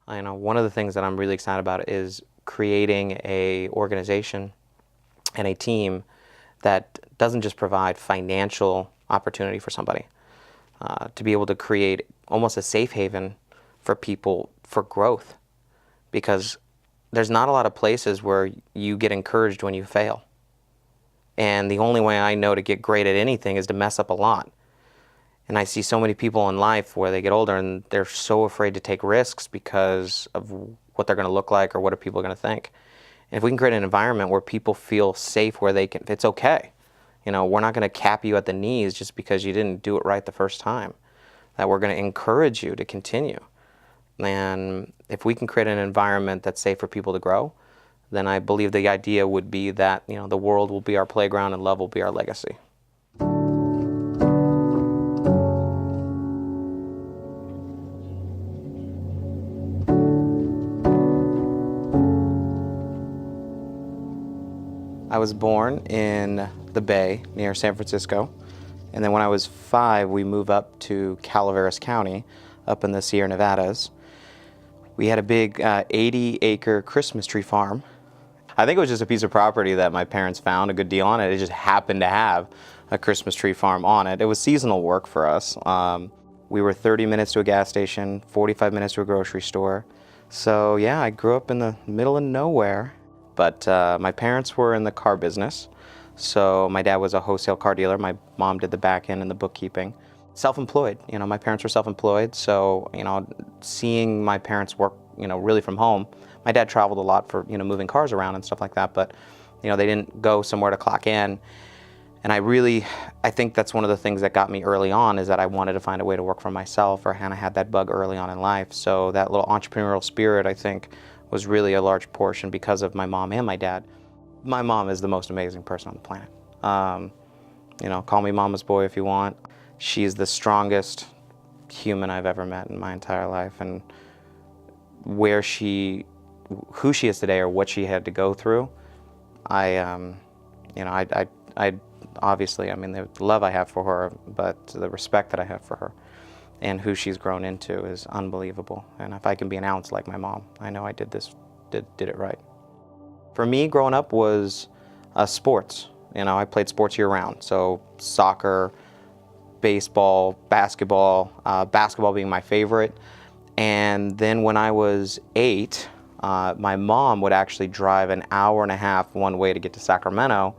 I know one of the things that I'm really excited about is creating a organization and a team that doesn't just provide financial opportunity for somebody, to be able to create almost a safe haven for people for growth, because there's not a lot of places where you get encouraged when you fail. And the only way I know to get great at anything is to mess up a lot. And I see so many people in life where they get older and they're so afraid to take risks because of what they're going to look like or what are people going to think. And if we can create an environment where people feel safe, where they can, it's okay. You know, we're not going to cap you at the knees just because you didn't do it right the first time. That we're going to encourage you to continue. And if we can create an environment that's safe for people to grow, then I believe the idea would be that, you know, the world will be our playground and love will be our legacy. I was born in the Bay near San Francisco, and then when I was 5, we moved up to Calaveras County, up in the Sierra Nevadas. We had a big 80-acre Christmas tree farm. I think it was just a piece of property that my parents found a good deal on it. It just happened to have a Christmas tree farm on it. It was seasonal work for us. We were 30 minutes to a gas station, 45 minutes to a grocery store. So yeah, I grew up in the middle of nowhere. But my parents were in the car business. So my dad was a wholesale car dealer. My mom did the back end and the bookkeeping. Self-employed, you know, my parents were self-employed. So, you know, seeing my parents work, you know, really from home. My dad traveled a lot for, you know, moving cars around and stuff like that. But, you know, they didn't go somewhere to clock in. And I think that's one of the things that got me early on, is that I wanted to find a way to work for myself, or kind of had that bug early on in life. So that little entrepreneurial spirit, I think, was really a large portion because of my mom and my dad. My mom is the most amazing person on the planet. You know, call me mama's boy if you want. She's the strongest human I've ever met in my entire life, and who she is today, or what she had to go through, I obviously, I mean, the love I have for her, but the respect that I have for her and who she's grown into is unbelievable. And if I can be an ounce like my mom, I know I did it right. For me, growing up was sports. You know, I played sports year round. So soccer, baseball, basketball, basketball being my favorite. And then when I was 8, my mom would actually drive an hour and a half one way to get to Sacramento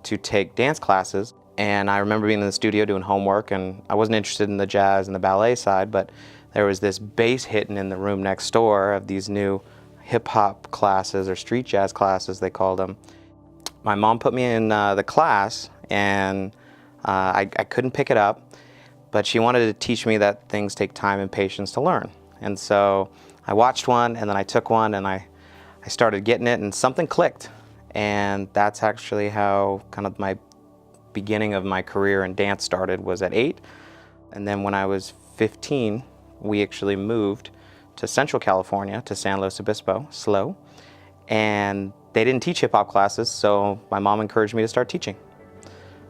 to take dance classes. And I remember being in the studio doing homework, and I wasn't interested in the jazz and the ballet side, but there was this bass hitting in the room next door of these new hip-hop classes, or street jazz classes they called them. My mom put me in the class, and I couldn't pick it up, but she wanted to teach me that things take time and patience to learn. And so I watched one, and then I took one, and I started getting it, and something clicked. And that's actually how kind of my beginning of my career in dance started, was at 8. And then when I was 15, we actually moved to Central California, to San Luis Obispo, SLO. And they didn't teach hip hop classes, so my mom encouraged me to start teaching.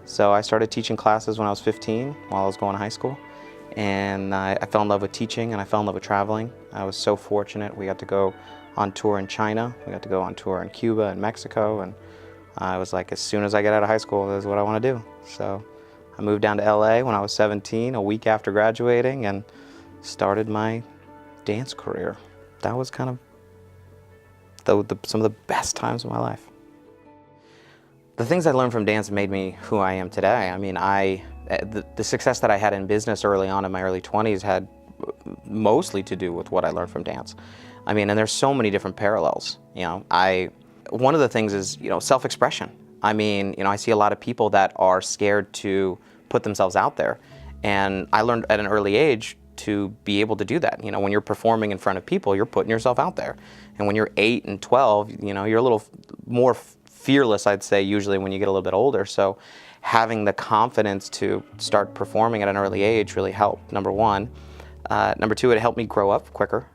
So I started teaching classes when I was 15, while I was going to high school. And I fell in love with teaching, and I fell in love with traveling. I was so fortunate. We got to go on tour in China. We got to go on tour in Cuba and Mexico. And I was like, as soon as I get out of high school, this is what I want to do. So I moved down to LA when I was 17, a week after graduating, and started my dance career. That was kind of some of the best times of my life. The things I learned from dance made me who I am today. I mean, the success that I had in business early on in my early 20s had mostly to do with what I learned from dance. I mean, and there's so many different parallels. You know, one of the things is, you know, self-expression. I mean, you know, I see a lot of people that are scared to put themselves out there. And I learned at an early age to be able to do that. You know, when you're performing in front of people, you're putting yourself out there. And when you're 8 and 12, you know, you're a little more fearless, I'd say, usually when you get a little bit older. So having the confidence to start performing at an early age really helped, number one. Number two, it helped me grow up quicker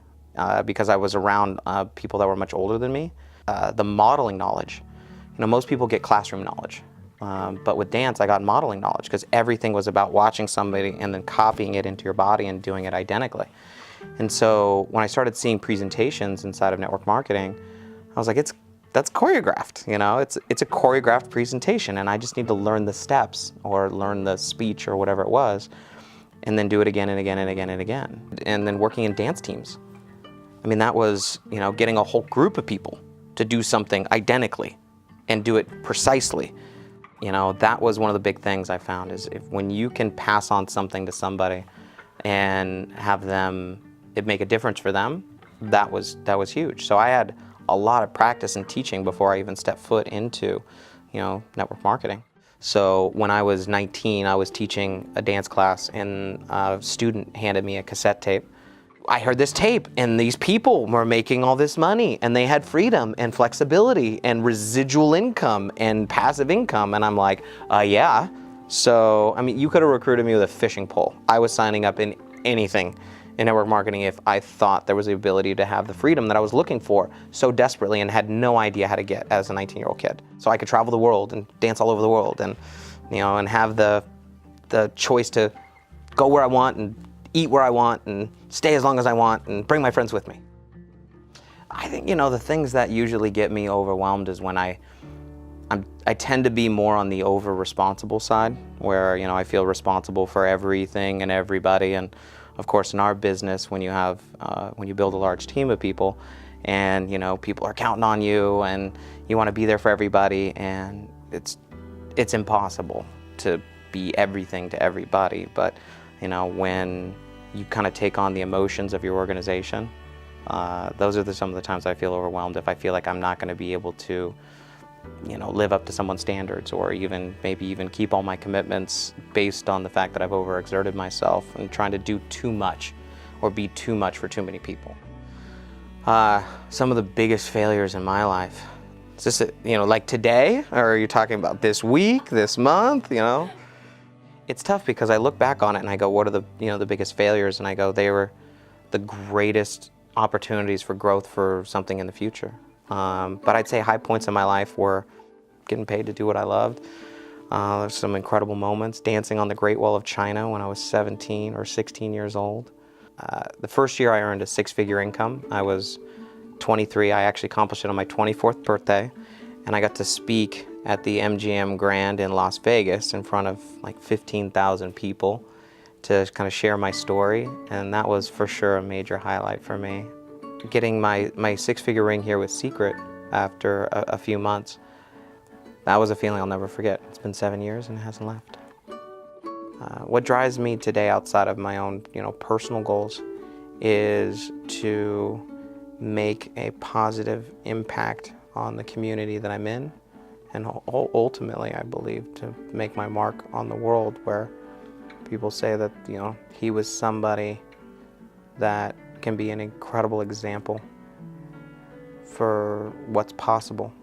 because I was around people that were much older than me. The modeling knowledge. You know, most people get classroom knowledge. But with dance, I got modeling knowledge because everything was about watching somebody and then copying it into your body and doing it identically. And so when I started seeing presentations inside of network marketing, I was like, that's choreographed, you know, it's a choreographed presentation, and I just need to learn the steps or learn the speech or whatever it was, and then do it again and again and again and again. And then working in dance teams. I mean, that was, you know, getting a whole group of people to do something identically and do it precisely. You know, that was one of the big things I found, is when you can pass on something to somebody and have them, it make a difference for them, that was huge. So I had a lot of practice in teaching before I even stepped foot into, you know, network marketing. So when I was 19, I was teaching a dance class, and a student handed me a cassette tape. I heard this tape, and these people were making all this money, and they had freedom and flexibility and residual income and passive income. And I'm like, yeah. So, I mean, you could have recruited me with a fishing pole. I was signing up in anything in network marketing if I thought there was the ability to have the freedom that I was looking for so desperately and had no idea how to get as a 19-year-old kid. So I could travel the world and dance all over the world, and, you know, and have the choice to go where I want and eat where I want and stay as long as I want and bring my friends with me. I think, you know, the things that usually get me overwhelmed is when I tend to be more on the over-responsible side, where, you know, I feel responsible for everything and everybody. And of course, in our business, when you have, when you build a large team of people, and, you know, people are counting on you, and you want to be there for everybody, and it's impossible to be everything to everybody. But, you know, when you kind of take on the emotions of your organization, those are some of the times I feel overwhelmed. If I feel like I'm not going to be able to, you know, live up to someone's standards, or maybe even keep all my commitments based on the fact that I've overexerted myself and trying to do too much or be too much for too many people. Some of the biggest failures in my life. Is this, you know, like today, or are you talking about this week, this month, you know? It's tough because I look back on it and I go, what are the, you know, the biggest failures? And I go, they were the greatest opportunities for growth for something in the future. But I'd say high points in my life were getting paid to do what I loved. There's some incredible moments. Dancing on the Great Wall of China when I was 17 or 16 years old. The first year I earned a six-figure income. I was 23. I actually accomplished it on my 24th birthday. And I got to speak at the MGM Grand in Las Vegas in front of like 15,000 people to kind of share my story. And that was for sure a major highlight for me. Getting my six-figure ring here with Secret after a few months, that was a feeling I'll never forget. It's been 7 years and it hasn't left. What drives me today outside of my own, you know, personal goals is to make a positive impact on the community that I'm in, and ultimately, I believe, to make my mark on the world, where people say that, you know, he was somebody that can be an incredible example for what's possible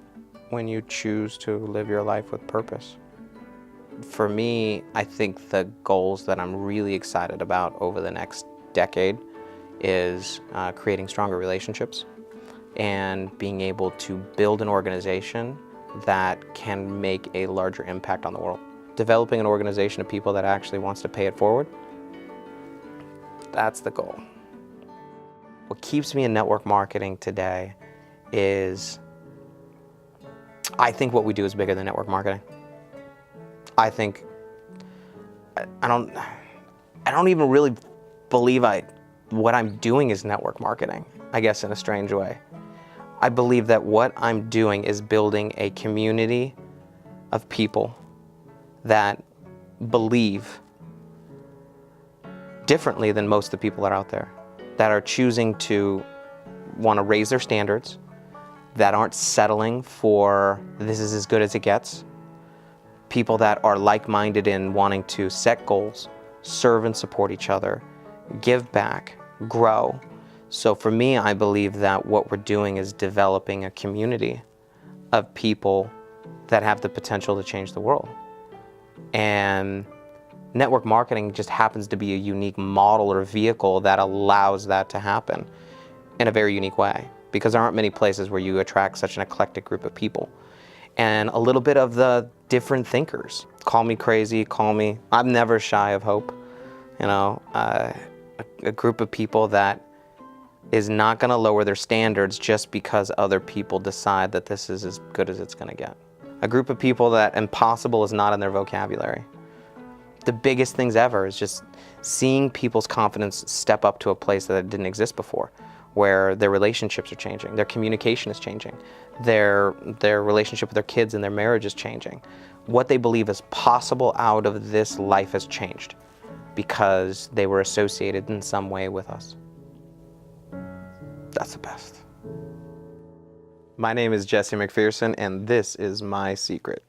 when you choose to live your life with purpose. For me, I think the goals that I'm really excited about over the next decade is creating stronger relationships and being able to build an organization that can make a larger impact on the world. Developing an organization of people that actually wants to pay it forward, that's the goal. What keeps me in network marketing today is, I think what we do is bigger than network marketing. I think, I don't even really believe what I'm doing is network marketing, I guess, in a strange way. I believe that what I'm doing is building a community of people that believe differently than most of the people that are out there, that are choosing to want to raise their standards, that aren't settling for this is as good as it gets, people that are like-minded in wanting to set goals, serve and support each other, give back, grow. So for me, I believe that what we're doing is developing a community of people that have the potential to change the world. And network marketing just happens to be a unique model or vehicle that allows that to happen in a very unique way, because there aren't many places where you attract such an eclectic group of people. And a little bit of the different thinkers. Call me crazy, call me, I'm never shy of hope. You know, a group of people that is not going to lower their standards just because other people decide that this is as good as it's going to get. A group of people that impossible is not in their vocabulary. The biggest things ever is just seeing people's confidence step up to a place that it didn't exist before, where their relationships are changing, their communication is changing, their relationship with their kids and their marriage is changing. What they believe is possible out of this life has changed because they were associated in some way with us. That's the best. My name is Jesse Macpherson, and this is my secret.